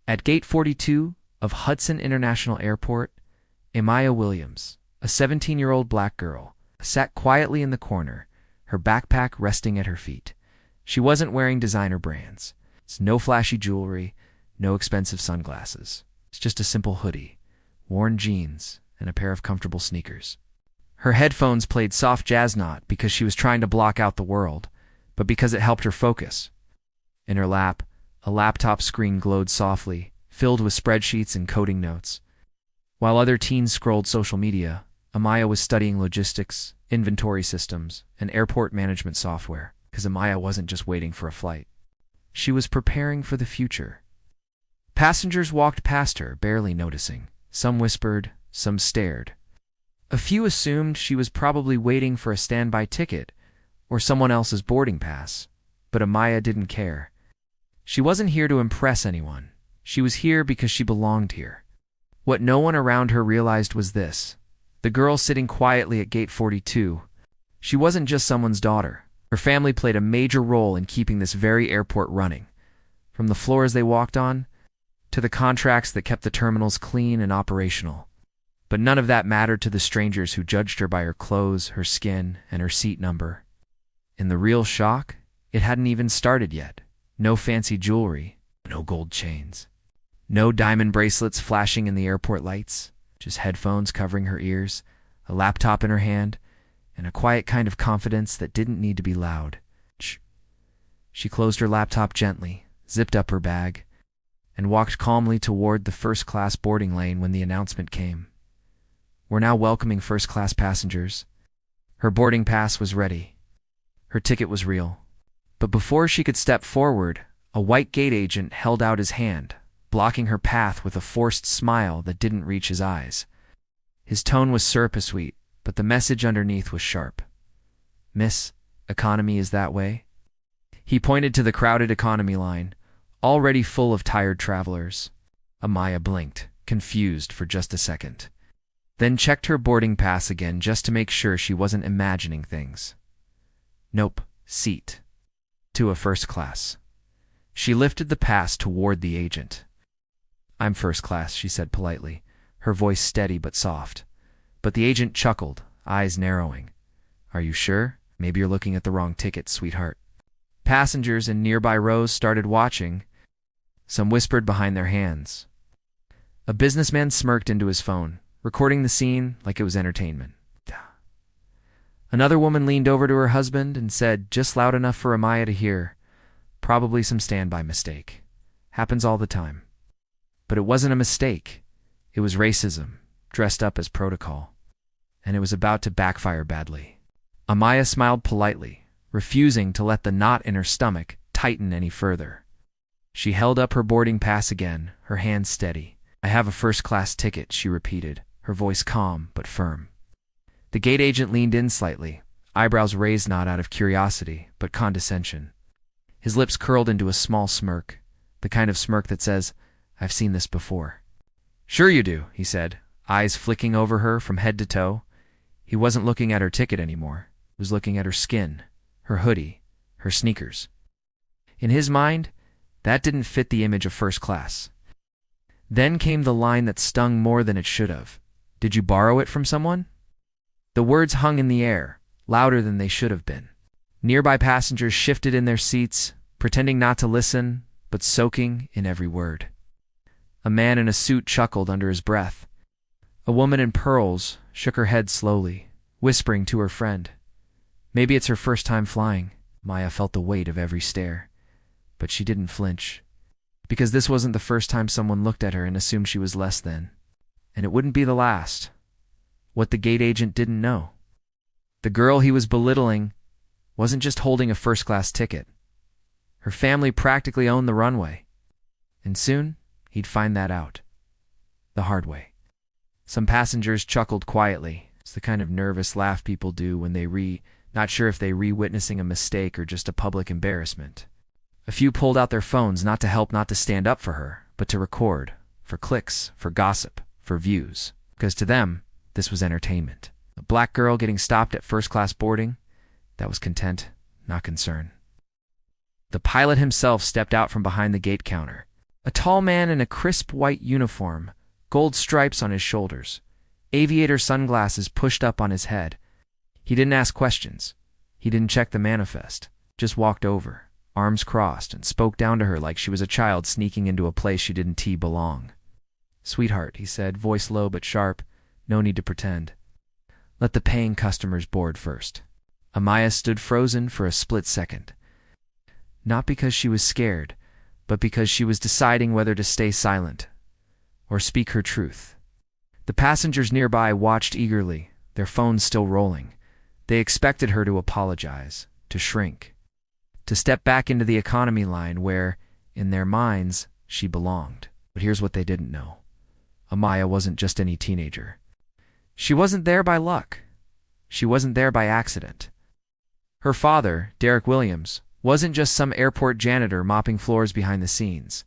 At Gate 42 of Hudson International Airport, Amaya Williams, a 17-year-old black girl, sat quietly in the corner, her backpack resting at her feet. She wasn't wearing designer brands. It's no flashy jewelry, no expensive sunglasses. It's just a simple hoodie, worn jeans, and a pair of comfortable sneakers. Her headphones played soft jazz, not because she was trying to block out the world, but because it helped her focus. In her lap, a laptop screen glowed softly, filled with spreadsheets and coding notes. While other teens scrolled social media, Amaya was studying logistics, inventory systems, and airport management software, because Amaya wasn't just waiting for a flight. She was preparing for the future. Passengers walked past her, barely noticing. Some whispered, some stared. A few assumed she was probably waiting for a standby ticket or someone else's boarding pass, but Amaya didn't care. She wasn't here to impress anyone. She was here because she belonged here. What no one around her realized was this: the girl sitting quietly at Gate 42, she wasn't just someone's daughter. Her family played a major role in keeping this very airport running, from the floors they walked on to the contracts that kept the terminals clean and operational. But none of that mattered to the strangers who judged her by her clothes, her skin, and her seat number. And the real shock? It hadn't even started yet. No fancy jewelry, no gold chains, no diamond bracelets flashing in the airport lights, just headphones covering her ears, a laptop in her hand, and a quiet kind of confidence that didn't need to be loud. Shh. She closed her laptop gently, zipped up her bag, and walked calmly toward the first-class boarding lane when the announcement came. We're now welcoming first-class passengers. Her boarding pass was ready. Her ticket was real. But before she could step forward, a white gate agent held out his hand, blocking her path with a forced smile that didn't reach his eyes. His tone was syrupy-sweet, but the message underneath was sharp. "Miss, economy is that way?" He pointed to the crowded economy line, already full of tired travelers. Amaya blinked, confused for just a second, then checked her boarding pass again just to make sure she wasn't imagining things. Nope, seat. To a first class. She lifted the pass toward the agent. "I'm first class," she said politely, her voice steady but soft. But the agent chuckled, eyes narrowing. "Are you sure? Maybe you're looking at the wrong ticket, sweetheart." Passengers in nearby rows started watching. Some whispered behind their hands. A businessman smirked into his phone, recording the scene like it was entertainment. Another woman leaned over to her husband and said, just loud enough for Amaya to hear, "Probably some standby mistake. Happens all the time." But it wasn't a mistake. It was racism, dressed up as protocol. And it was about to backfire badly. Amaya smiled politely, refusing to let the knot in her stomach tighten any further. She held up her boarding pass again, her hands steady. "I have a first-class ticket," she repeated, her voice calm but firm. The gate agent leaned in slightly, eyebrows raised not out of curiosity, but condescension. His lips curled into a small smirk, the kind of smirk that says, "I've seen this before." "Sure you do," he said, eyes flicking over her from head to toe. He wasn't looking at her ticket anymore. He was looking at her skin, her hoodie, her sneakers. In his mind, that didn't fit the image of first class. Then came the line that stung more than it should have. "Did you borrow it from someone?" The words hung in the air, louder than they should have been. Nearby passengers shifted in their seats, pretending not to listen, but soaking in every word. A man in a suit chuckled under his breath. A woman in pearls shook her head slowly, whispering to her friend. Maybe it's her first time flying. Maya felt the weight of every stare. But she didn't flinch. Because this wasn't the first time someone looked at her and assumed she was less than. And it wouldn't be the last. What the gate agent didn't know: the girl he was belittling wasn't just holding a first-class ticket. Her family practically owned the runway. And soon, he'd find that out. The hard way. Some passengers chuckled quietly. It's the kind of nervous laugh people do when not sure if they re-witnessing a mistake or just a public embarrassment. A few pulled out their phones, not to help, not to stand up for her, but to record, for clicks, for gossip, for views. Because to them, this was entertainment. A black girl getting stopped at first-class boarding, that was content, not concern. The pilot himself stepped out from behind the gate counter. A tall man in a crisp white uniform, gold stripes on his shoulders, aviator sunglasses pushed up on his head. He didn't ask questions. He didn't check the manifest. Just walked over, arms crossed, and spoke down to her like she was a child sneaking into a place she didn't belong. "Sweetheart," he said, voice low but sharp, "no need to pretend. Let the paying customers board first." Amaya stood frozen for a split second. Not because she was scared, but because she was deciding whether to stay silent or speak her truth. The passengers nearby watched eagerly, their phones still rolling. They expected her to apologize, to shrink, to step back into the economy line where, in their minds, she belonged. But here's what they didn't know. Amaya wasn't just any teenager. She wasn't there by luck. She wasn't there by accident. Her father, Derek Williams, wasn't just some airport janitor mopping floors behind the scenes.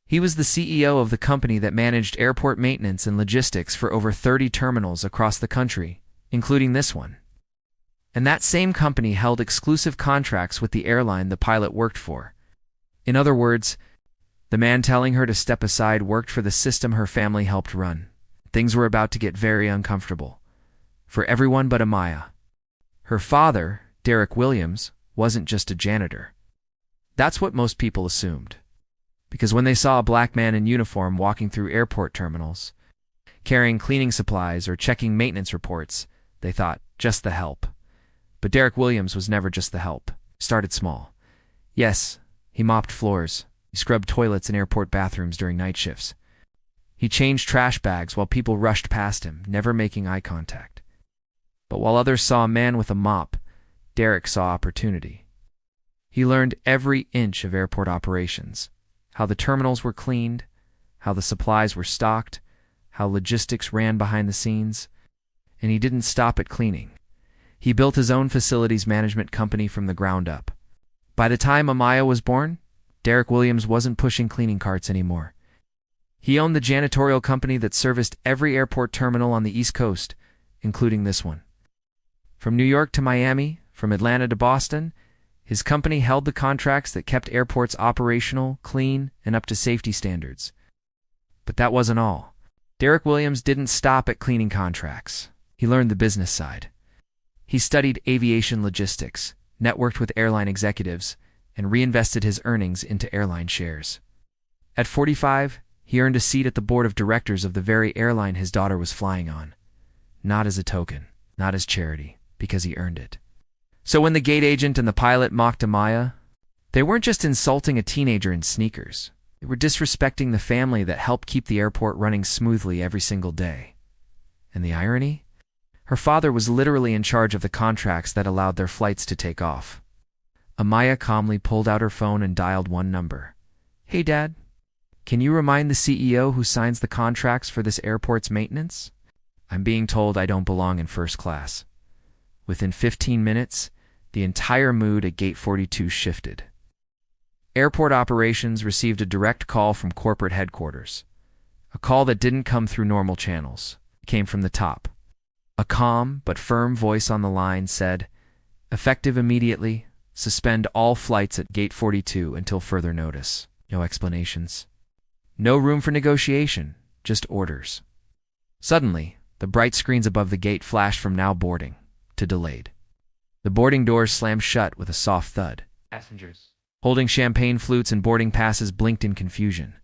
He was the CEO of the company that managed airport maintenance and logistics for over 30 terminals across the country, including this one. And that same company held exclusive contracts with the airline the pilot worked for. In other words, the man telling her to step aside worked for the system her family helped run. Things were about to get very uncomfortable. For everyone but Amaya. Her father, Derek Williams, wasn't just a janitor. That's what most people assumed. Because when they saw a black man in uniform walking through airport terminals, carrying cleaning supplies or checking maintenance reports, they thought, just the help. But Derek Williams was never just the help. He started small. Yes, he mopped floors. He scrubbed toilets in airport bathrooms during night shifts. He changed trash bags while people rushed past him, never making eye contact. But while others saw a man with a mop, Derek saw opportunity. He learned every inch of airport operations, how the terminals were cleaned, how the supplies were stocked, how logistics ran behind the scenes, and he didn't stop at cleaning. He built his own facilities management company from the ground up. By the time Amaya was born, Derek Williams wasn't pushing cleaning carts anymore. He owned the janitorial company that serviced every airport terminal on the East Coast, including this one. From New York to Miami, from Atlanta to Boston, his company held the contracts that kept airports operational, clean, and up to safety standards. But that wasn't all. Derek Williams didn't stop at cleaning contracts. He learned the business side. He studied aviation logistics, networked with airline executives, and reinvested his earnings into airline shares. At 45, he earned a seat at the board of directors of the very airline his daughter was flying on. Not as a token, not as charity, because he earned it. So when the gate agent and the pilot mocked Amaya, they weren't just insulting a teenager in sneakers. They were disrespecting the family that helped keep the airport running smoothly every single day. And the irony? Her father was literally in charge of the contracts that allowed their flights to take off. Amaya calmly pulled out her phone and dialed one number. "Hey, Dad, can you remind the CEO who signs the contracts for this airport's maintenance? I'm being told I don't belong in first class." Within 15 minutes, the entire mood at Gate 42 shifted. Airport operations received a direct call from corporate headquarters. A call that didn't come through normal channels. It came from the top. A calm but firm voice on the line said, "Effective immediately, suspend all flights at Gate 42 until further notice." No explanations. No room for negotiation, just orders. Suddenly, the bright screens above the gate flashed from now boarding to delayed. The boarding doors slammed shut with a soft thud. Passengers holding champagne flutes and boarding passes blinked in confusion.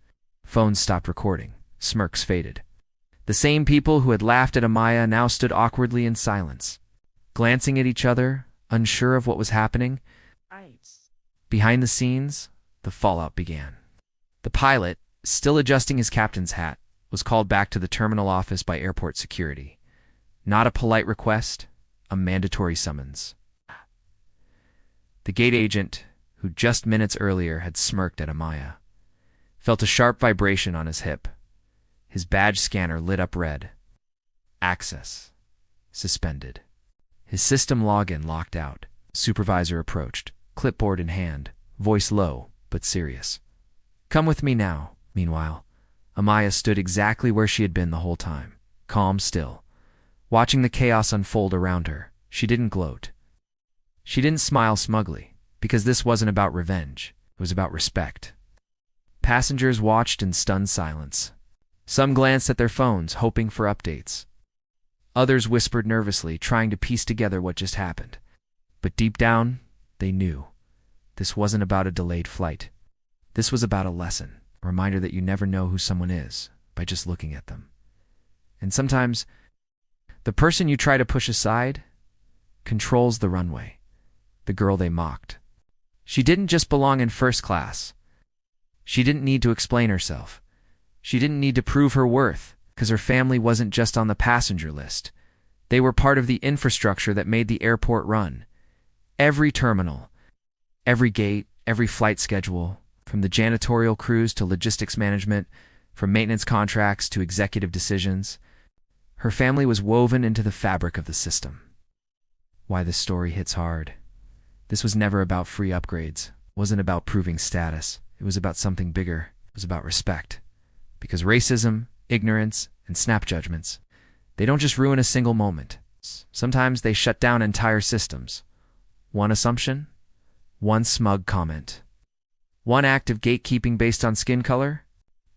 Phones stopped recording. Smirks faded. The same people who had laughed at Amaya now stood awkwardly in silence, glancing at each other, unsure of what was happening. Behind the scenes, the fallout began. The pilot, still adjusting his captain's hat, was called back to the terminal office by airport security. Not a polite request, a mandatory summons. The gate agent, who just minutes earlier had smirked at Amaya, felt a sharp vibration on his hip. His badge scanner lit up red. Access suspended. His system login locked out. Supervisor approached, clipboard in hand, voice low but serious. "Come with me now." Meanwhile, Amaya stood exactly where she had been the whole time, calm still, watching the chaos unfold around her. She didn't gloat. She didn't smile smugly, because this wasn't about revenge. It was about respect. Passengers watched in stunned silence. Some glanced at their phones, hoping for updates. Others whispered nervously, trying to piece together what just happened. But deep down, they knew. This wasn't about a delayed flight. This was about a lesson, a reminder that you never know who someone is by just looking at them. And sometimes, the person you try to push aside controls the runway. The girl they mocked. She didn't just belong in first class. She didn't need to explain herself. She didn't need to prove her worth, because her family wasn't just on the passenger list. They were part of the infrastructure that made the airport run. Every terminal, every gate, every flight schedule, from the janitorial crews to logistics management, from maintenance contracts to executive decisions, her family was woven into the fabric of the system. Why this story hits hard. This was never about free upgrades. It wasn't about proving status. It was about something bigger. It was about respect. Because racism, ignorance, and snap judgments, they don't just ruin a single moment. Sometimes they shut down entire systems. One assumption, one smug comment, one act of gatekeeping based on skin color.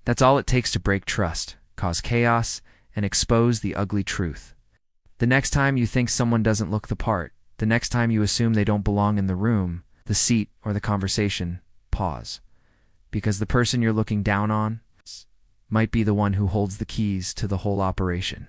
That's all it takes to break trust, cause chaos, and expose the ugly truth. The next time you think someone doesn't look the part, the next time you assume they don't belong in the room, the seat, or the conversation, pause. Because the person you're looking down on might be the one who holds the keys to the whole operation.